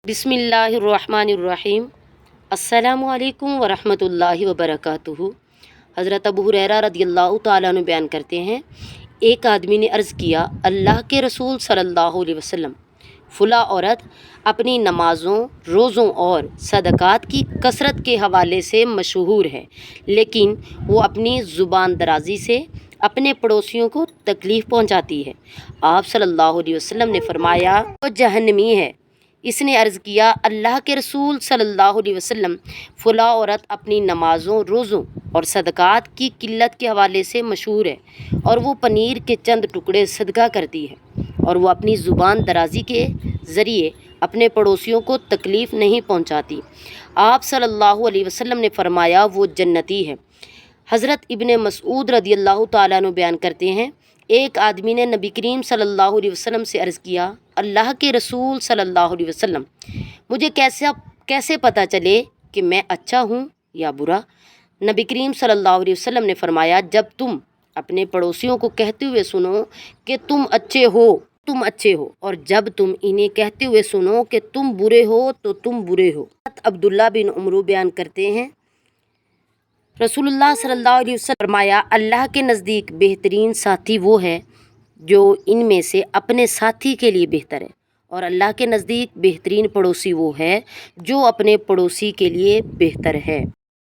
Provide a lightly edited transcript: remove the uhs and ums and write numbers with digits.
बिस्मिल्लाहिर्रहमानिर्रहीम। अस्सलामुअलैकुम वरहमतुल्लाहि वबरकातुहू। हज़रत अबू हुरैरा रदियल्लाहु ताला अन्हु बयान करते हैं, एक आदमी ने अर्ज़ किया, अल्लाह के रसूल सल्लल्लाहु अलैहि वसल्लम, फ़ुला औरत अपनी नमाज़ों, रोज़ों और सदक़ात की कसरत के हवाले से मशहूर है, लेकिन वो अपनी ज़ुबान दराज़ी से अपने पड़ोसियों को तकलीफ़ पहुँचाती है। आप सल्लल्लाहु अलैहि वसल्लम ने फ़रमाया, वो जहन्नमी है। इसने अर्ज़ किया, अल्लाह के रसूल सल्लल्लाहु अलैहि वसल्लम, फ़ुला औरत अपनी नमाज़ों, रोज़ों और सदक़ात की किल्लत के हवाले से मशहूर है और वो पनीर के चंद टुकड़े सदका करती है और वो अपनी ज़ुबान दराज़ी के ज़रिए अपने पड़ोसियों को तकलीफ़ नहीं पहुँचाती। आप सल्लल्लाहु अलैहि वसल्लम ने फ़रमाया, वो जन्नती है। हज़रत इब्ने मसऊद रदियल्लाहु ताला अन्हु बयान करते हैं, एक आदमी ने नबी करीम सल्लल्लाहु अलैहि वसल्लम से अर्ज़ किया, अल्लाह के रसूल सल्लल्लाहु अलैहि वसल्लम, मुझे कैसे पता चले कि मैं अच्छा हूँ या बुरा? नबी करीम सल्लल्लाहु अलैहि वसल्लम ने फ़रमाया, जब तुम अपने पड़ोसियों को कहते हुए सुनो कि तुम अच्छे हो और जब तुम इन्हें कहते हुए सुनो कि तुम बुरे हो तो तुम बुरे हो। अब्दुल्ला बिन उमरू बयान करते हैं, रसूलुल्लाह सल्लल्लाहु अलैहि वसल्लम फरमाया, अल्लाह के नज़दीक बेहतरीन साथी वो है जो इनमें से अपने साथी के लिए बेहतर है, और अल्लाह के नज़दीक बेहतरीन पड़ोसी वो है जो अपने पड़ोसी के लिए बेहतर है।